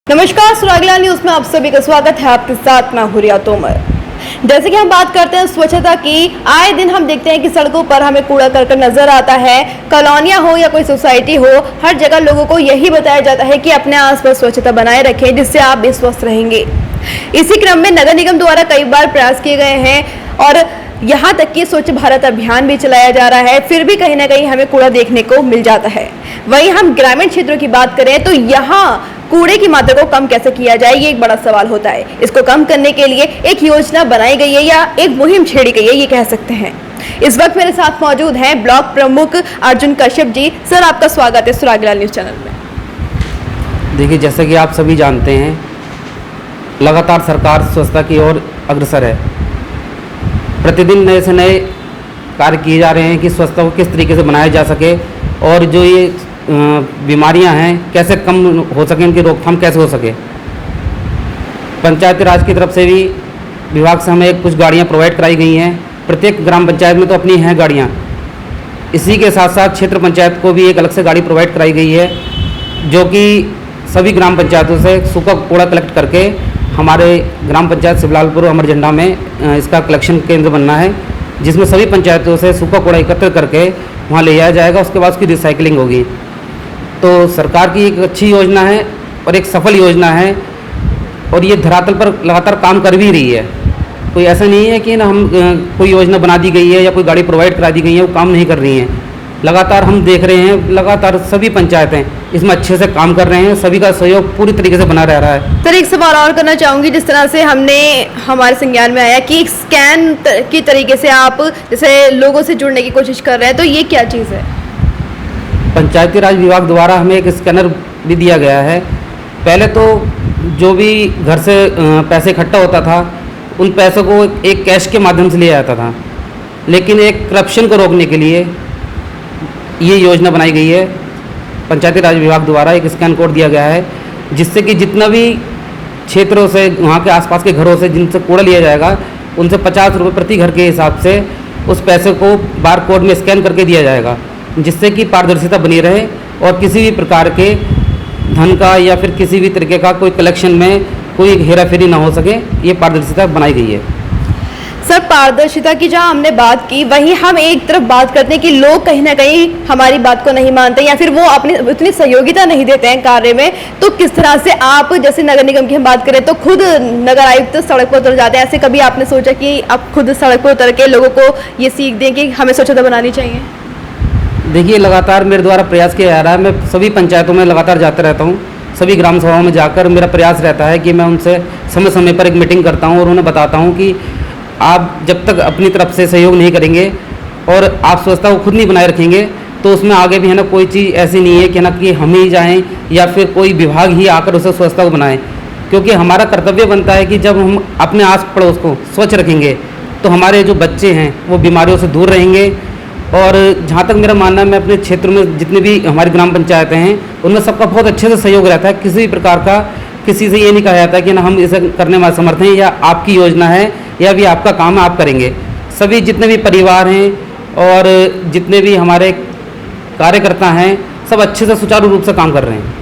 नमस्कार, सुरागला न्यूज में आप सभी का स्वागत है। आपके साथ मैं हुरिया तोमर। जैसे कि हम बात करते हैं स्वच्छता की, आए दिन हम देखते हैं कि सड़कों पर हमें कूड़ा करकट नजर आता है। कॉलोनियां हो या कोई सोसाइटी हो, हर जगह लोगों को यही बताया जाता है कि अपने आसपास स्वच्छता बनाए रखें, जिससे आप भी स्वस्थ रहेंगे। इसी क्रम में नगर निगम द्वारा कई बार प्रयास किए गए हैं और यहाँ तक कि स्वच्छ भारत अभियान भी चलाया जा रहा है, फिर भी कहीं ना कहीं हमें कूड़ा देखने को मिल जाता है। वहीं हम ग्रामीण क्षेत्रों की बात करें तो यहाँ कूड़े की मात्रा को कम कैसे किया जाए, ये एक बड़ा सवाल होता है। इसको कम करने के लिए एक योजना बनाई गई है या एक मुहिम छेड़ी गई है, ये कह सकते हैं। इस वक्त मेरे साथ मौजूद हैं ब्लॉक प्रमुख अर्जुन कश्यप जी। सर, आपका स्वागत है सुरागला न्यूज चैनल में। देखिए, जैसे कि आप सभी जानते हैं, लगातार सरकार स्वच्छता की ओर अग्रसर है। प्रतिदिन नए से नए कार्य किए जा रहे हैं कि स्वच्छता को किस तरीके से बनाया जा सके और जो ये बीमारियां हैं कैसे कम हो सके, इनकी रोकथाम कैसे हो सके। पंचायती राज की तरफ से भी विभाग से हमें कुछ गाड़ियां प्रोवाइड कराई गई हैं। प्रत्येक ग्राम पंचायत में तो अपनी हैं गाड़ियां। इसी के साथ साथ क्षेत्र पंचायत को भी एक अलग से गाड़ी प्रोवाइड कराई गई है, जो कि सभी ग्राम पंचायतों से सूखा कूड़ा कलेक्ट करके हमारे ग्राम पंचायत शिवलालपुर अमर झंडा में इसका कलेक्शन केंद्र बनना है, जिसमें सभी पंचायतों से सूखा कूड़ा एकत्र करके वहाँ ले जाया जाएगा। उसके बाद उसकी रिसाइकलिंग होगी। तो सरकार की एक अच्छी योजना है और एक सफल योजना है और ये धरातल पर लगातार काम कर भी रही है। कोई ऐसा नहीं है कि ना हम कोई योजना बना दी गई है या कोई गाड़ी प्रोवाइड करा दी गई है, वो काम नहीं कर रही हैं। लगातार हम देख रहे हैं, लगातार सभी पंचायतें इसमें अच्छे से काम कर रहे हैं। सभी का सहयोग पूरी तरीके से बना रह रहा है। सर, एक सवाल और करना चाहूँगी। जिस तरह से हमारे संज्ञान में आया कि स्कैन की तरीके से आप जैसे लोगों से जुड़ने की कोशिश कर रहे हैं, तो ये क्या चीज़ है? पंचायती राज विभाग द्वारा हमें एक स्कैनर भी दिया गया है। पहले तो जो भी घर से पैसे इकट्ठा होता था, उन पैसों को एक कैश के माध्यम से लिया जाता था, लेकिन एक करप्शन को रोकने के लिए ये योजना बनाई गई है। पंचायती राज विभाग द्वारा एक स्कैन कोड दिया गया है, जिससे कि जितना भी क्षेत्रों से, वहाँ के आसपास के घरों से जिनसे कूड़ा लिया जाएगा, उनसे 50 रुपये प्रति घर के हिसाब से उस पैसे को बार कोड में स्कैन करके दिया जाएगा, जिससे कि पारदर्शिता बनी रहे और किसी भी प्रकार के धन का या फिर किसी भी तरीके का कोई कलेक्शन में कोई हेराफेरी ना हो सके। ये पारदर्शिता बनाई गई है। सर, पारदर्शिता की जहां हमने बात की, वहीं हम एक तरफ बात करते हैं कि लोग कहीं ना कहीं हमारी बात को नहीं मानते या फिर वो अपनी उतनी सहयोगिता नहीं देते हैं कार्य में। तो किस तरह से आप, जैसे नगर निगम की हम बात करें तो खुद नगर आयुक्त सड़क पर उतर जाते हैं, ऐसे कभी आपने सोचा कि आप खुद सड़क पर उतर के लोगों को ये सीख दें कि हमें स्वच्छता बनानी चाहिए? देखिए, लगातार मेरे द्वारा प्रयास किया जा रहा है। मैं सभी पंचायतों में लगातार जाता रहता हूँ। सभी ग्राम सभाओं में जाकर मेरा प्रयास रहता है कि मैं उनसे समय समय पर एक मीटिंग करता हूँ और उन्हें बताता हूँ कि आप जब तक अपनी तरफ से सहयोग नहीं करेंगे और आप स्वच्छता को खुद नहीं बनाए रखेंगे, तो उसमें आगे भी है ना कोई चीज़ ऐसी नहीं है कि ना कि हम ही जाएं या फिर कोई विभाग ही आकर उसे स्वच्छता को बनाएं। क्योंकि हमारा कर्तव्य बनता है कि जब हम अपने आस पड़ोस को स्वच्छ रखेंगे तो हमारे जो बच्चे हैं वो बीमारियों से दूर रहेंगे। और जहाँ तक मेरा मानना है, मैं अपने क्षेत्र में जितने भी हमारी ग्राम पंचायतें हैं उनमें सबका बहुत अच्छे से सहयोग रहता है। किसी भी प्रकार का किसी से ये नहीं कहा जाता कि ना हम इसे करने में असमर्थ हैं या आपकी योजना है या भी आपका काम है, आप करेंगे। सभी जितने भी परिवार हैं और जितने भी हमारे कार्यकर्ता हैं, सब अच्छे से सुचारू रूप से काम कर रहे हैं।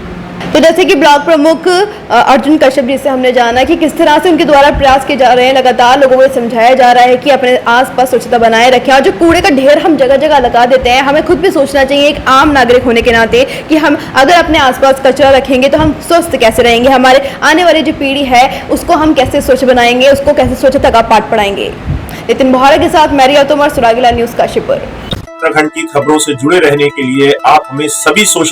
तो जैसे कि ब्लॉक प्रमुख अर्जुन कश्यप जी से हमने जाना कि किस तरह से उनके द्वारा प्रयास किए जा रहे हैं, लगातार लोगों को समझाया जा रहा है कि अपने आसपास स्वच्छता बनाए रखें। और जो कूड़े का ढेर हम जगह जगह लगा देते हैं, हमें खुद भी सोचना चाहिए एक आम नागरिक होने के नाते कि हम अगर अपने आसपास कचरा रखेंगे तो हम स्वस्थ कैसे रहेंगे, हमारे आने वाली जो पीढ़ी है उसको हम कैसे स्वच्छ बनाएंगे, उसको कैसे स्वच्छता का पाठ पढ़ाएंगे। नितिन बोहारा के साथ मैं हुरिया तोमर, सुरागला न्यूज काशीपुर। उत्तराखंड की खबरों से जुड़े रहने के लिए आप हमें सभी सोशल